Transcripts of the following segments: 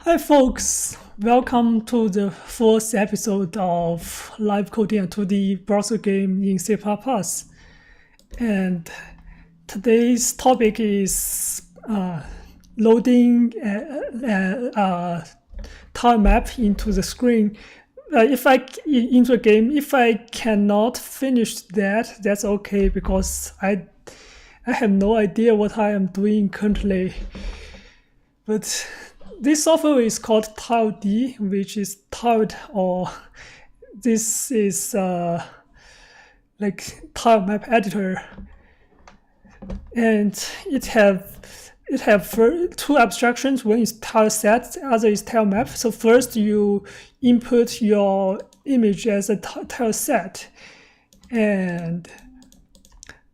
Hi folks, welcome to the fourth episode of live coding a 2D browser game in C++. And today's topic is loading a tile map into the screen. Into a game, if I cannot finish that, that's okay because I have no idea what I am doing currently. But this software is called TileD, which is tiled, or this is like tile map editor, and it have two abstractions. One is TileSet, the other is tile map. So first you input your image as a TileSet, and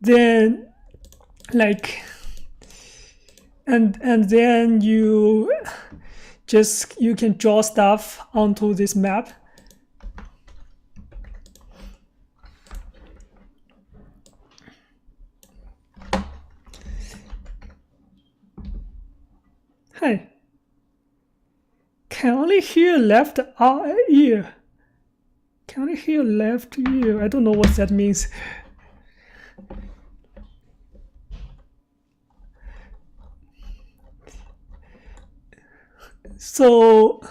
then and then you can draw stuff onto this map. Hi. Can only hear left ear. Can only hear left ear. I don't know what that means. So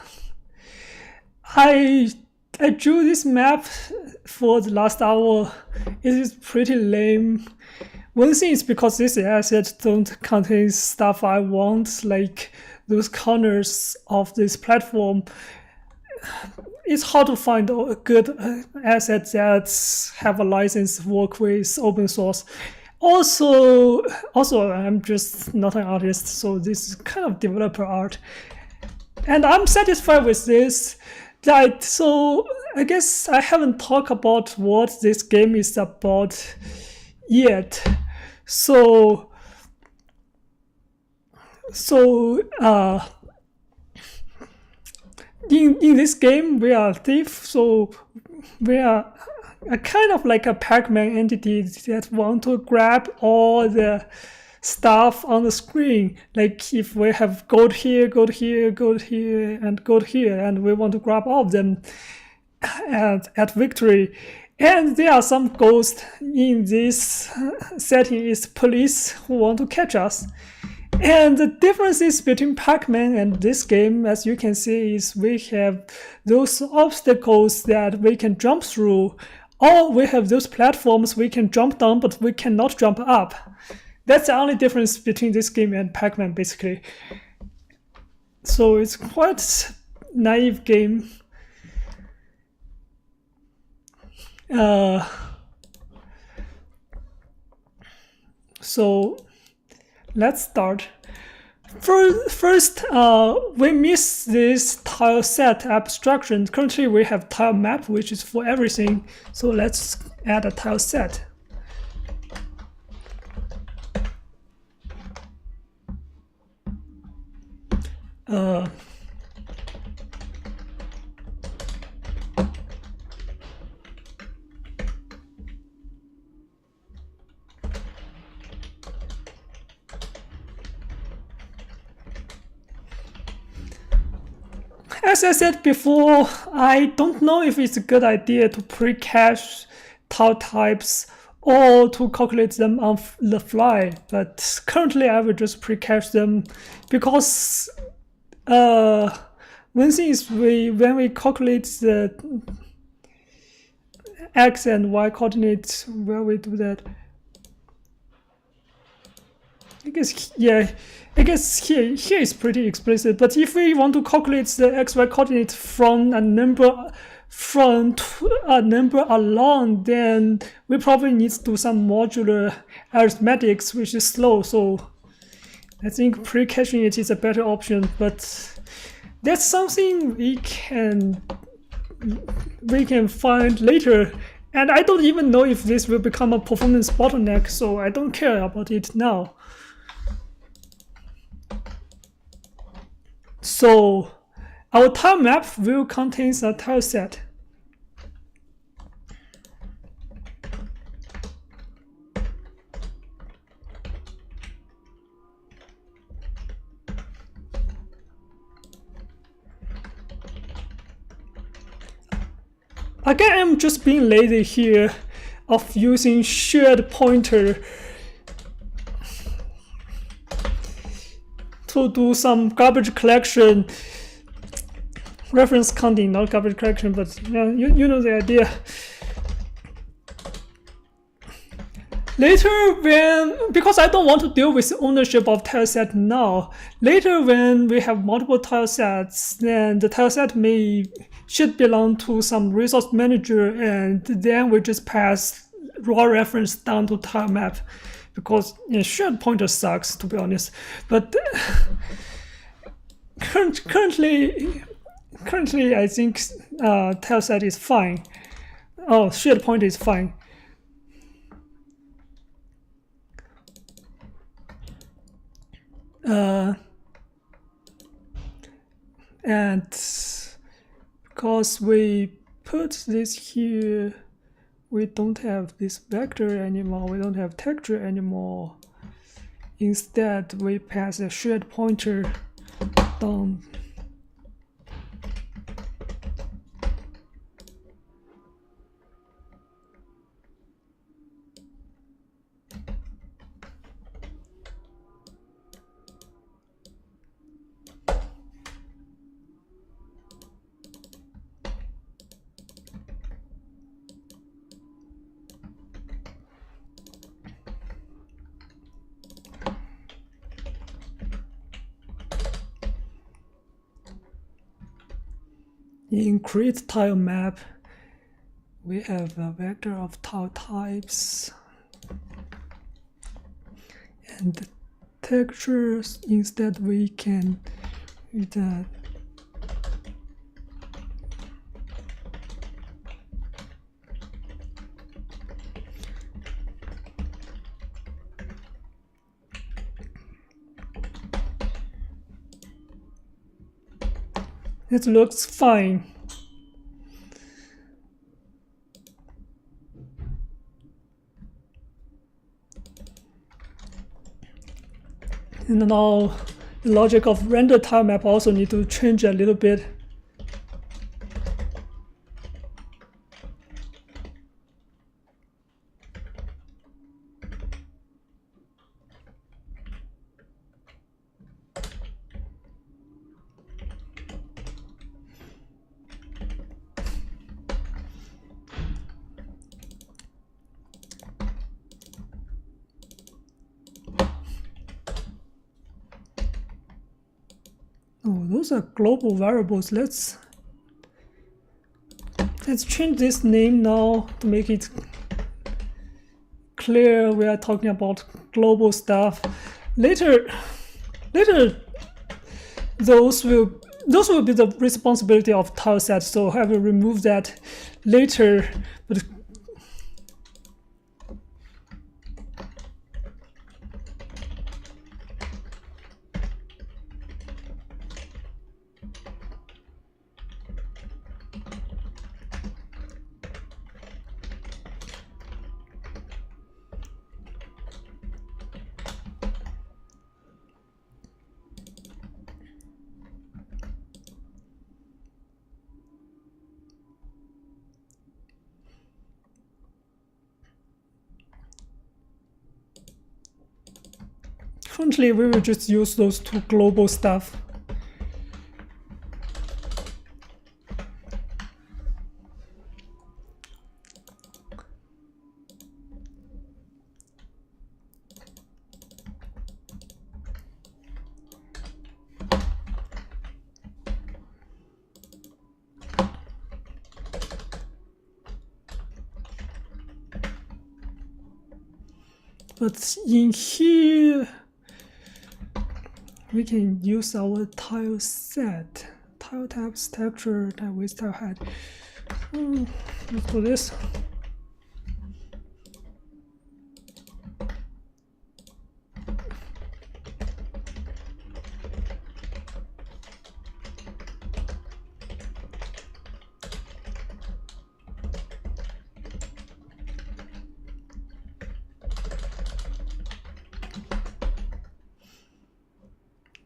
I drew this map for the last hour. It is pretty lame. One thing is because this asset don't contain stuff I want, like those corners of this platform. It's hard to find a good asset that have a license work with open source. Also, I'm just not an artist, so this is kind of developer art. And I'm satisfied with this. So I guess I haven't talked about what this game is about yet. So in this game we are a thief. So we are a kind of like a Pac-Man entity that want to grab all the stuff on the screen. Like if we have gold here, and gold here, and we want to grab all of them at victory. And there are some ghosts in this setting is police who want to catch us. And the differences between Pac-Man and this game, as you can see, is we have those obstacles that we can jump through, or we have those platforms we can jump down but we cannot jump up. That's the only difference between this game and Pac-Man, basically. So it's quite naive game. So let's start. First, we miss this tile set abstraction. Currently, we have tile map, which is for everything. So let's add a tile set. As I said before, I don't know if it's a good idea to pre-cache tile types or to calculate them on the fly, but currently I will just pre-cache them because one thing is when we calculate the x and y coordinates, where we do that, I guess here is pretty explicit. But if we want to calculate the xy coordinate from a number alone, then we probably need to do some modular arithmetics, which is slow. So I think pre-caching it is a better option. But that's something we can find later. And I don't even know if this will become a performance bottleneck, so I don't care about it now. So our tile map will contain a tile set. again, I'm just being lazy here of using shared pointer to do some garbage collection, reference counting, not garbage collection, but yeah, you know the idea. Later, because I don't want to deal with ownership of tileset now, later when we have multiple tilesets, then the tileset should belong to some resource manager, and then we just pass raw reference down to tile map, because shared pointer sucks, to be honest. But currently, I think tileset is fine. Oh, shared pointer is fine. And because we put this here, we don't have this vector anymore, we don't have texture anymore. Instead, we pass a shared pointer down. In create tile map, we have a vector of tile types and textures. Instead, we can it looks fine. And now the logic of render tile map also need to change a little bit. Oh, those are global variables. Let's change this name now to make it clear we are talking about global stuff. Later those will be the responsibility of tileset, so I will remove that later. But currently, we will just use those two global stuff. But in here, we can use our tile set, tile types, texture, tile width, tile height. Let's do this.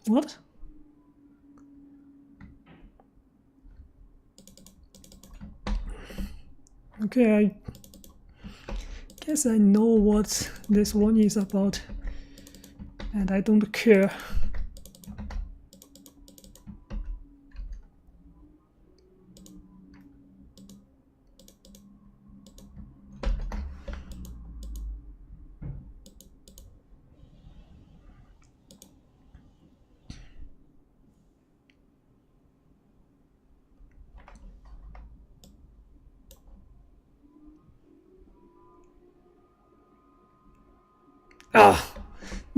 What? Okay, I guess I know what this one is about, and I don't care.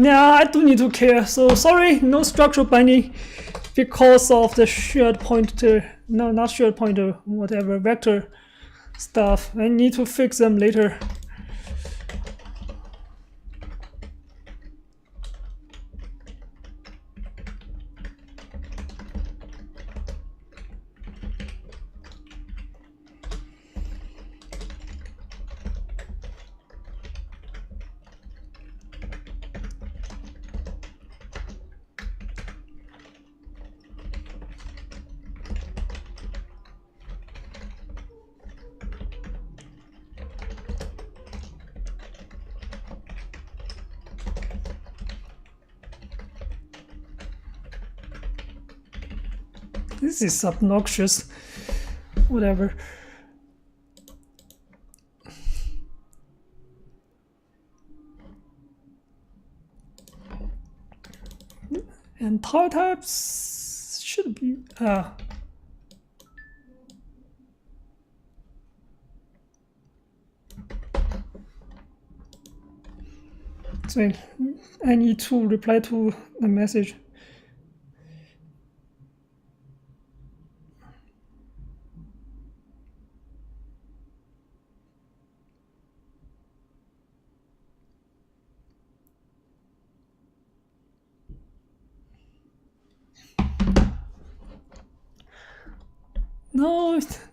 Yeah, I do need to care. So sorry, no structural binding because of the shared pointer. No, not shared pointer, whatever, vector stuff. I need to fix them later. This is obnoxious. Whatever. And tile types should be so I need to reply to the message.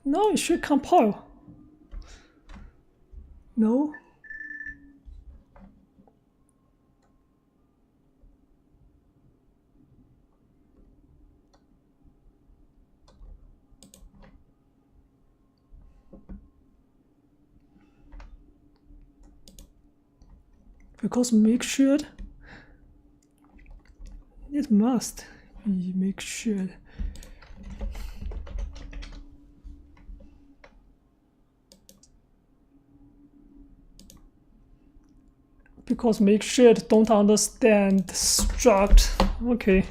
No, it should compile. No. Because make sure it must be make sure. Because make sure don't understand struct. Okay.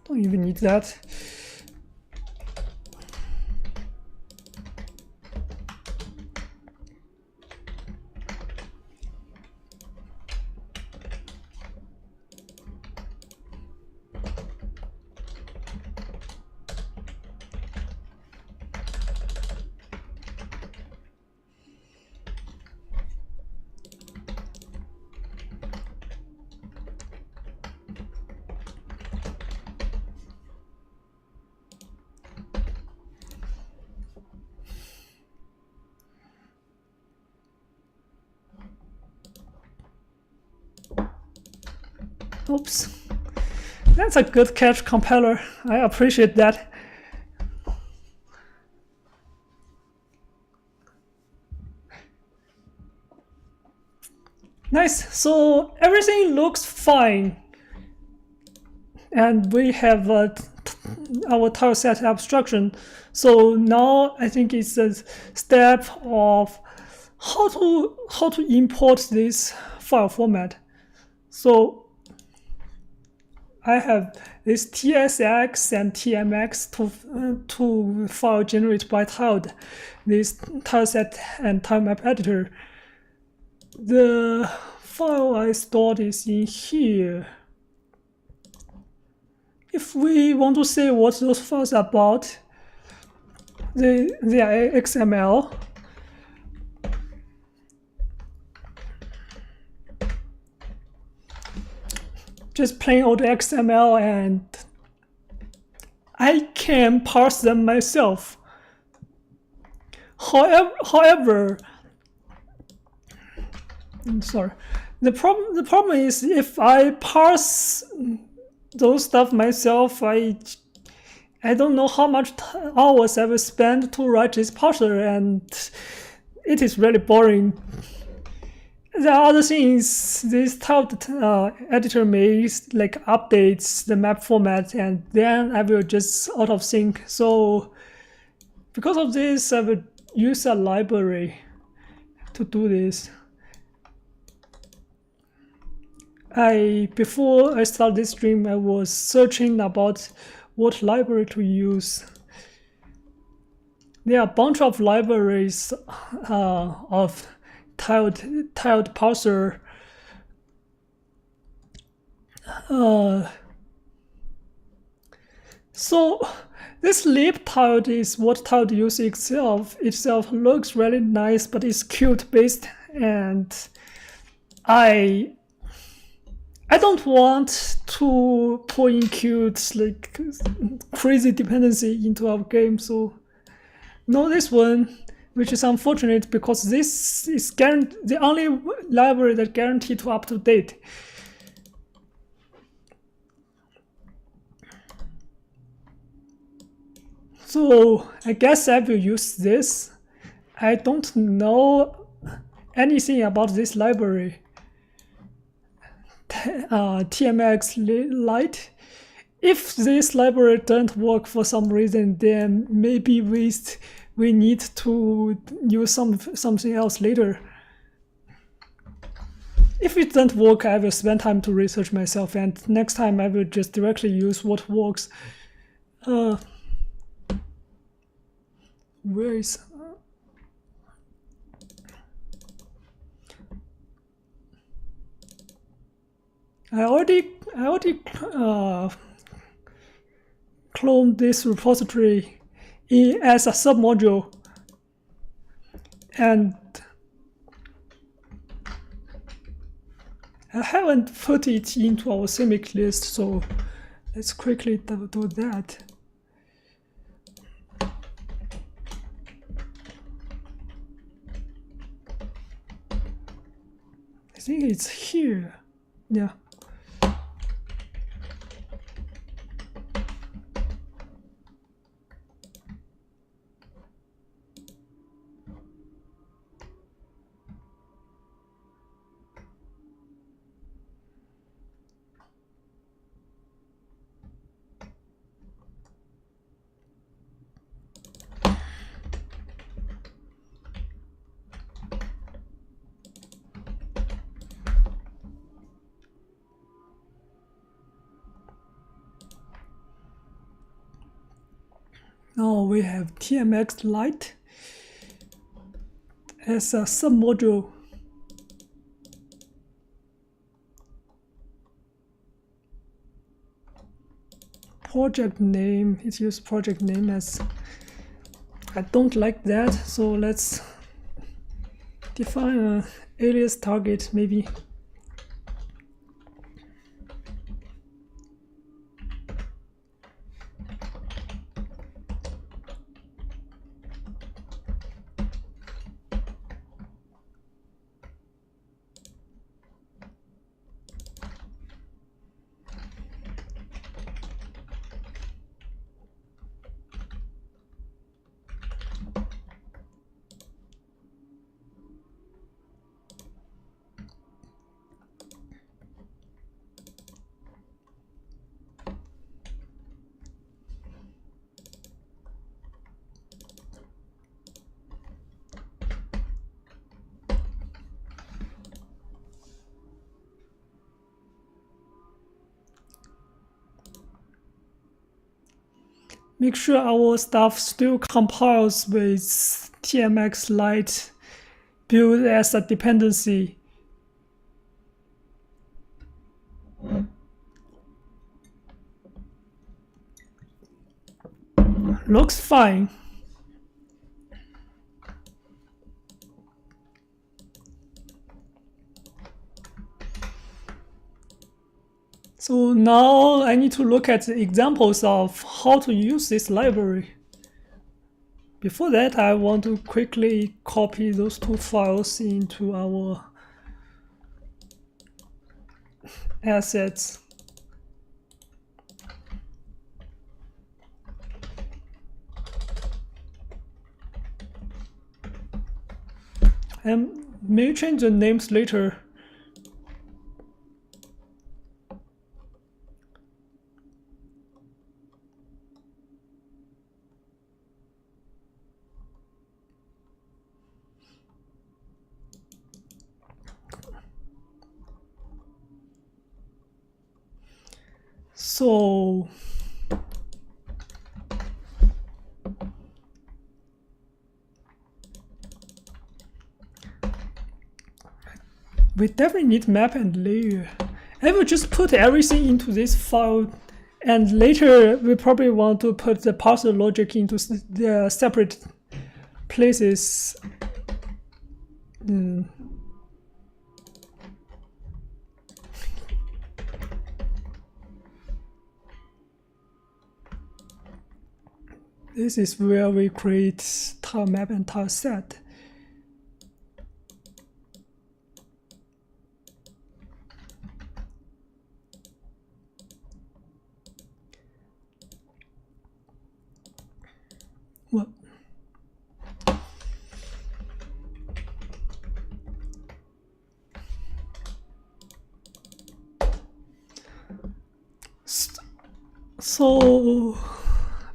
Don't even need that. Oops. That's a good catch, compiler. I appreciate that. Nice. So everything looks fine. And we have our TileSet abstraction. So now I think it's a step of how to import this file format. So I have this TSX and TMX to file generated by tiled, this TileSet and tilemap editor. The file I stored is in here. If we want to say what those files are about, they are XML. Just plain old XML, and I can parse them myself. However, I'm sorry. The problem is if I parse those stuff myself, I don't know how much hours I will spend to write this parser, and it is really boring. The other thing is this tiled editor makes like updates the map format, and then I will just out of sync. So because of this, I will use a library to do this. Before I start this stream, I was searching about what library to use. There are a bunch of libraries of tiled parser. So this libtiled is what tiled uses itself. Itself looks really nice, but it's Qt based, and I don't want to pull in Qt like crazy dependency into our game. So no, this one, which is unfortunate because this is the only library that guaranteed to up to date. So I guess I will use this. I don't know anything about this library. TMX Lite. If this library doesn't work for some reason, then maybe we need to use something else later. If it doesn't work, I will spend time to research myself, and next time I will just directly use what works. Where is I already cloned this repository as a submodule, and I haven't put it into our CMake list, so let's quickly do that. I think it's here. Yeah. Now we have TMX Lite as a submodule. Project name, it uses project name as, I don't like that, so let's define an alias target maybe. make sure our stuff still compiles with TMX Lite build as a dependency. Looks fine. So now I need to look at the examples of how to use this library. Before that, I want to quickly copy those two files into our assets. And may change the names later. So we definitely need map and layer. I will just put everything into this file, and later we probably want to put the parser logic into the separate places. This is where we create tile map and tile set. What? So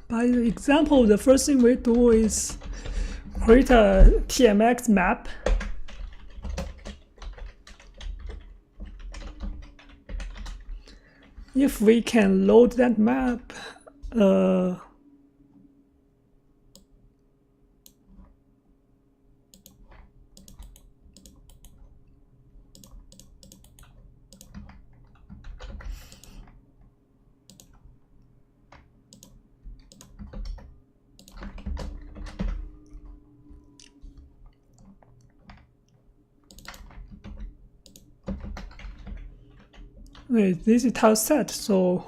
by the example, the first thing we do is create a TMX map. If we can load that map, wait, this is TileSet, so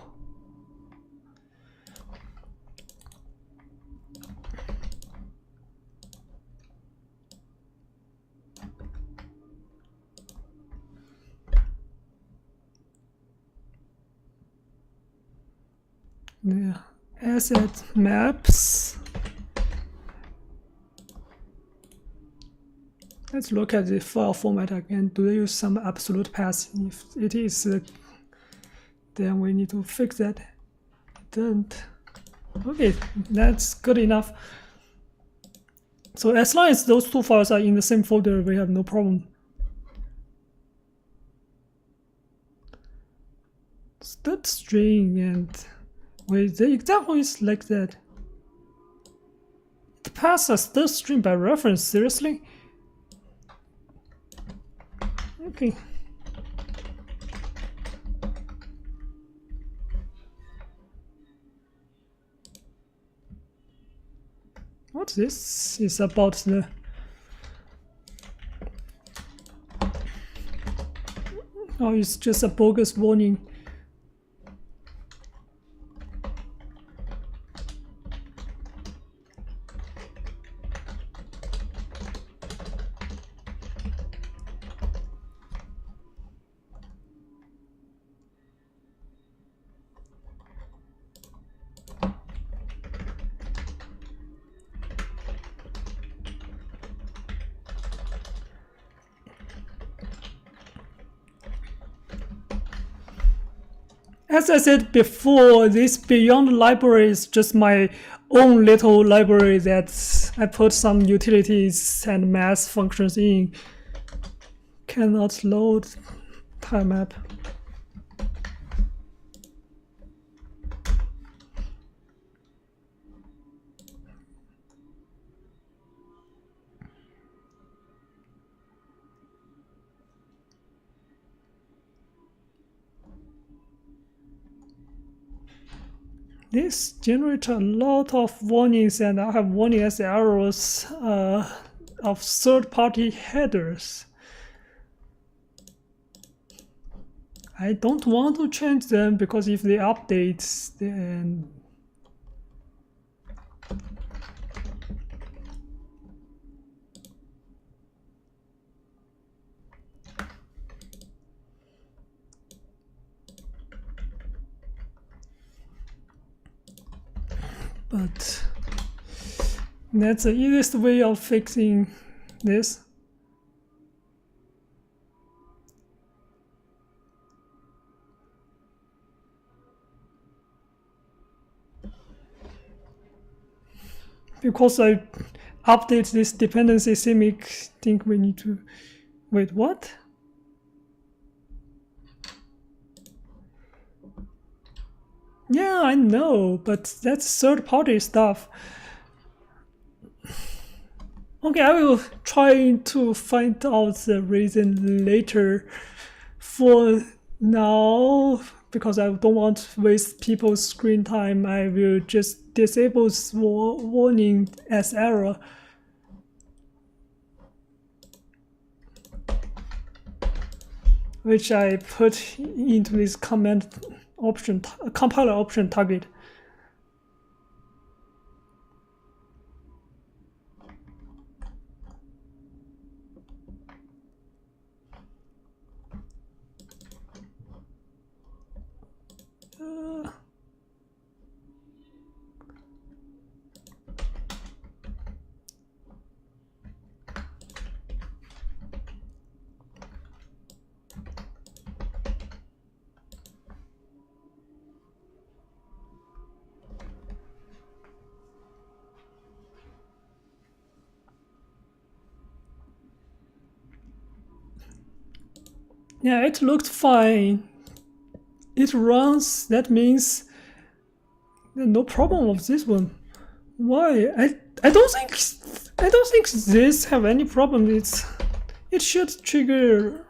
yeah, asset maps. Let's look at the file format again. Do they use some absolute path? If it is, then we need to fix that. Don't. Okay, that's good enough. So as long as those two files are in the same folder, we have no problem. Start string, and wait, the example is like that. It passes the string by reference, seriously? Okay. What this is about the oh, it's just a bogus warning. As I said before, this Beyond library is just my own little library that I put some utilities and math functions in. Cannot load tile map. this generates a lot of warnings, and I have warning as errors of third-party headers. I don't want to change them because if they update, then but that's the easiest way of fixing this. Because I update this dependency CMake, think we need to wait, what? Yeah, I know, but that's third-party stuff. Okay, I will try to find out the reason later. For now, because I don't want to waste people's screen time, I will just disable warning as error. Which I put into this command option, compiler option target. Yeah, it looked fine. It runs, that means no problem with this one. Why? I don't think this have any problem. It should trigger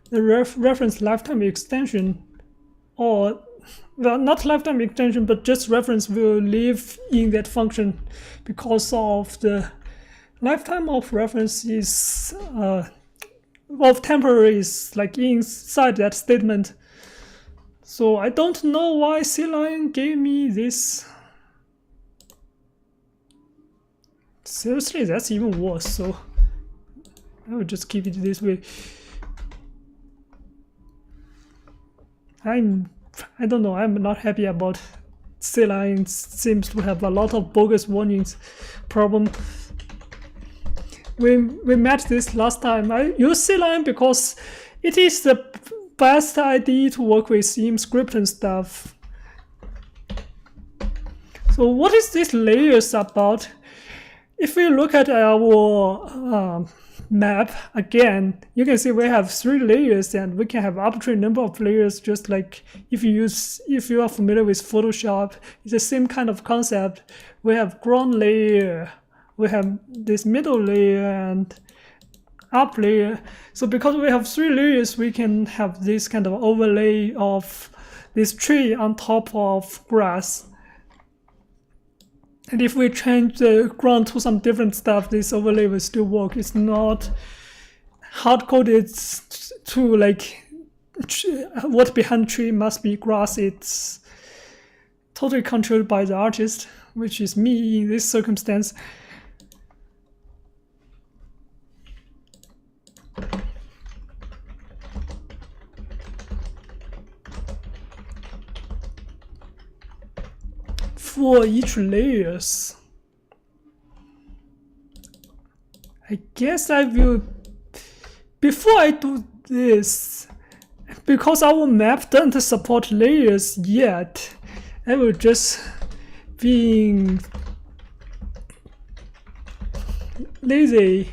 the reference lifetime extension, or well, not lifetime extension, but just reference will live in that function because of the lifetime of reference is of temporary is like inside that statement. So I don't know why CLine gave me this. Seriously, that's even worse. So I will just keep it this way. I don't know. I'm not happy about CLine. Seems to have a lot of bogus warnings problem. We met this last time. I use CLine because it is the best idea to work with in script and stuff. So what is this layers about? If we look at our map again, you can see we have 3 layers, and we can have arbitrary number of layers. Just like if you are familiar with Photoshop, it's the same kind of concept. We have ground layer, we have this middle layer, and up layer. So because we have 3 layers, we can have this kind of overlay of this tree on top of grass. And if we change the ground to some different stuff, this overlay will still work. It's not hard-coded to like what behind tree must be grass. It's totally controlled by the artist, which is me in this circumstance. For each layers, I guess I will, before I do this, because our map doesn't support layers yet, I will just being lazy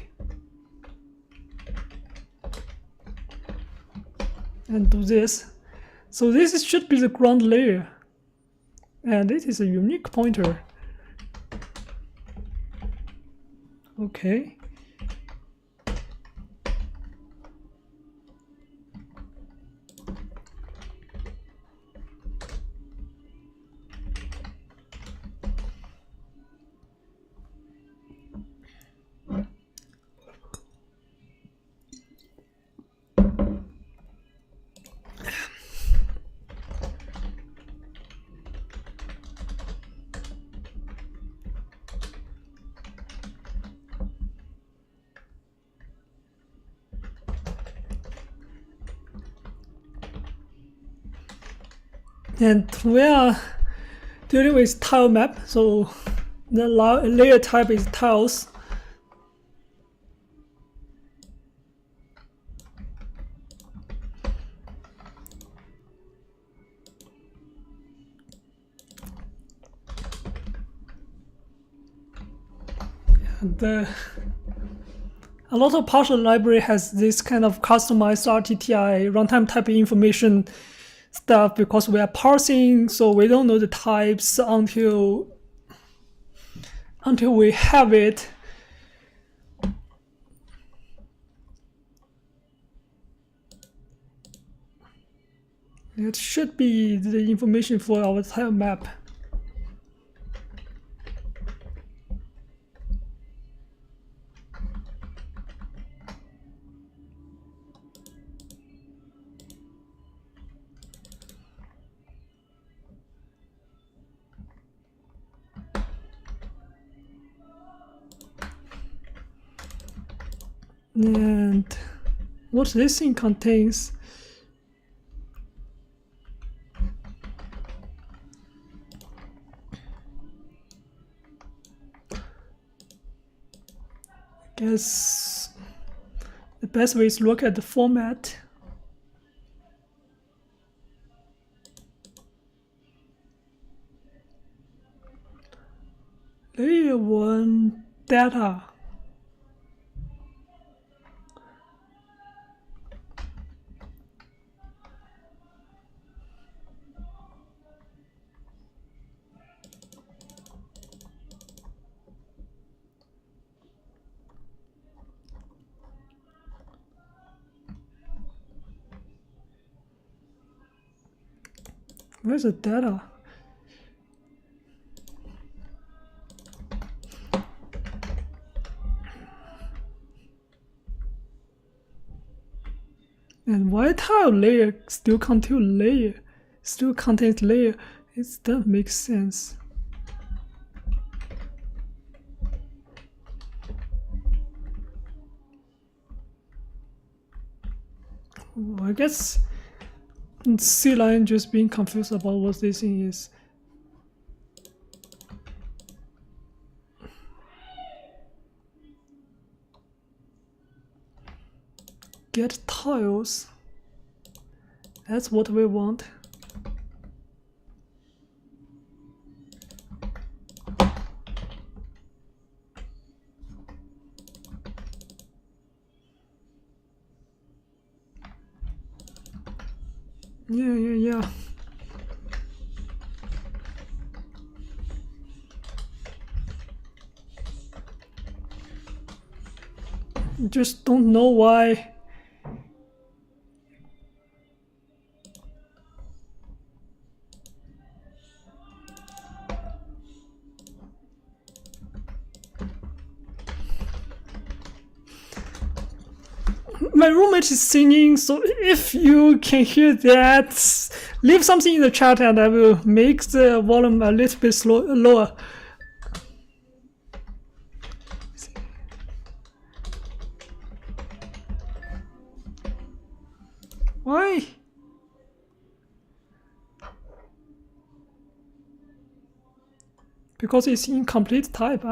and do this. So this should be the ground layer. And it is a unique pointer. Okay. And we are dealing with tile map, so the layer type is tiles. And a lot of partial library has this kind of customized RTTI runtime typing information stuff because we are parsing, so we don't know the types until we have it. It should be the information for our tile map. And what this thing contains. I guess the best way is look at the format. Layer 1 data. Where's the data? And why tile layer still contains layer? It doesn't make sense. I guess C-line just being confused about what this thing is. Get tiles. That's what we want. Yeah. Just don't know why. My roommate is singing, so if you can hear that, leave something in the chat and I will make the volume a little bit lower. Why? Because it's incomplete type.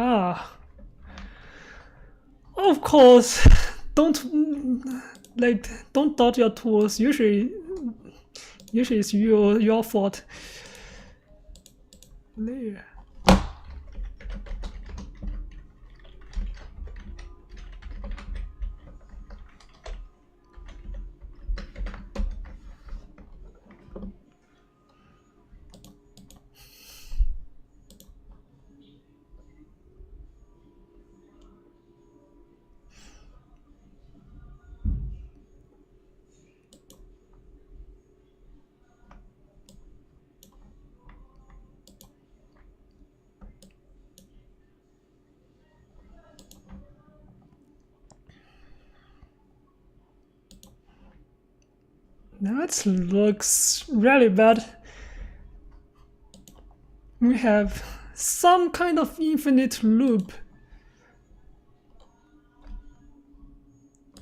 Of course. Don't doubt your tools. Usually it's your fault. Layer. That looks really bad. We have some kind of infinite loop.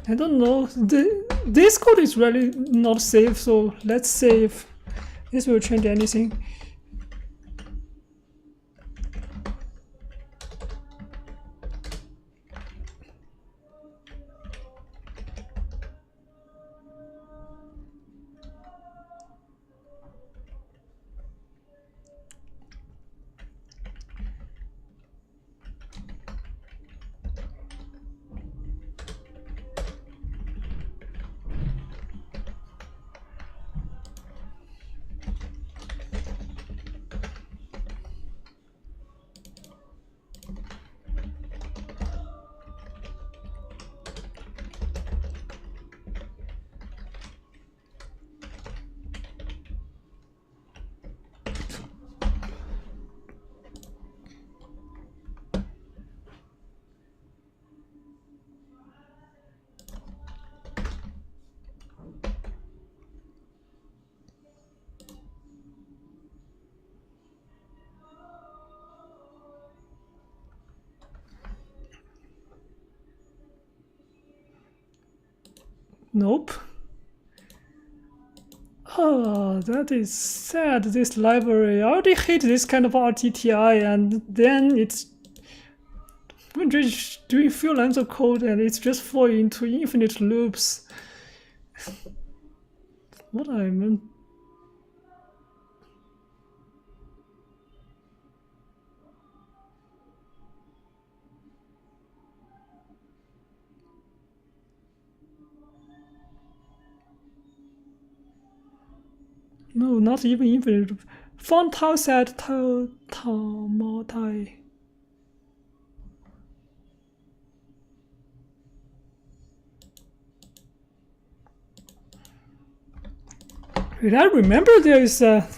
I don't know. This code is really not safe, so let's save This will change anything. Nope. Oh, that is sad, this library. I already hate this kind of RTTI, and then it's when just doing few lines of code and it's just falling into infinite loops. What I meant. No, not even infinite. Font TileSet multi. Wait, I remember there is a.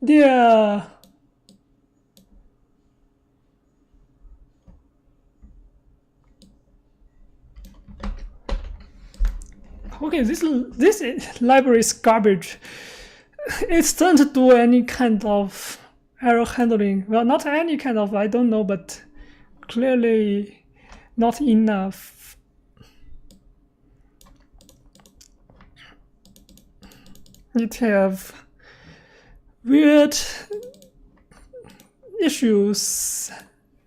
Yeah. Okay, this library is garbage. It doesn't do any kind of error handling. Well, not any kind of, I don't know, but clearly not enough. It have weird issues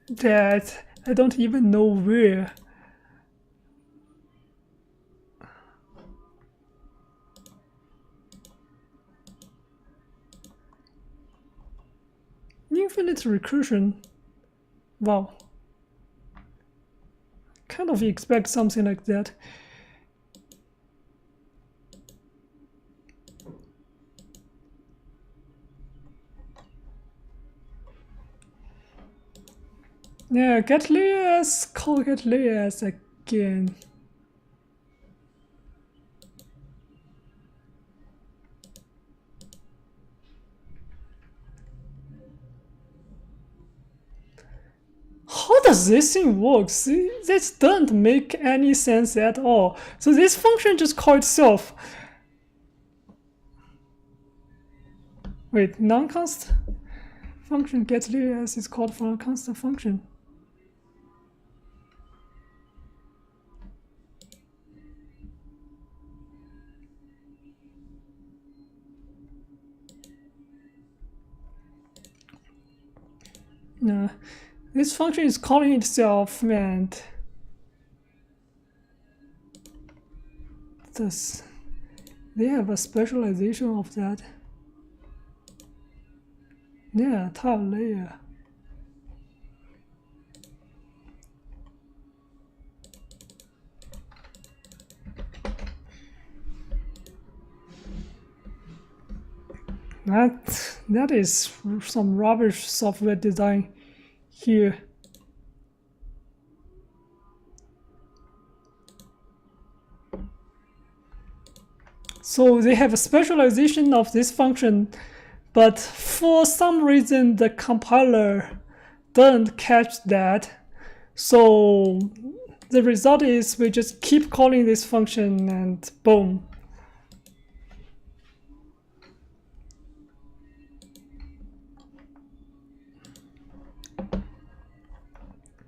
that I don't even know where. Infinite recursion. Wow. Kind of expect something like that. Yeah, get layers, call get layers again. How does this thing work? This doesn't make any sense at all. So this function just calls itself. Wait, non-const function get layers is called for a constant function. No, this function is calling itself, and does they have a specialization of that? Yeah, tile layer. That is some rubbish software design here. So they have a specialization of this function, but for some reason the compiler doesn't catch that. So the result is we just keep calling this function and boom.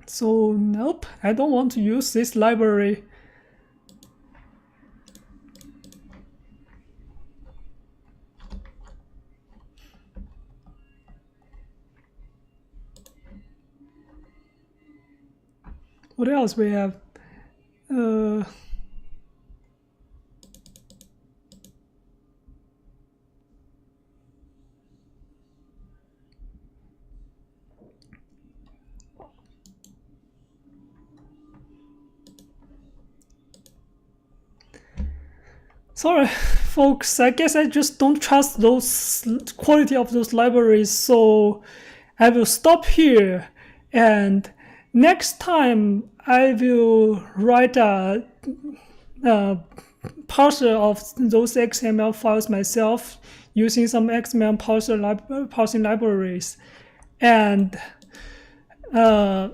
So nope, I don't want to use this library. What else we have? Sorry, folks, I guess I just don't trust those quality of those libraries, so I will stop here, and next time I will write a parser of those XML files myself using some XML parsing libraries, and I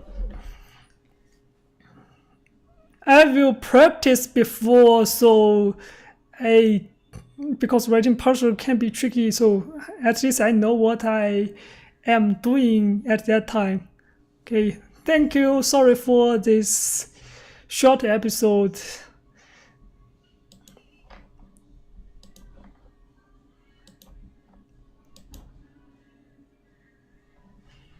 will practice before, so because writing parser can be tricky, so at least I know what I am doing at that time. Okay, thank you. Sorry for this short episode.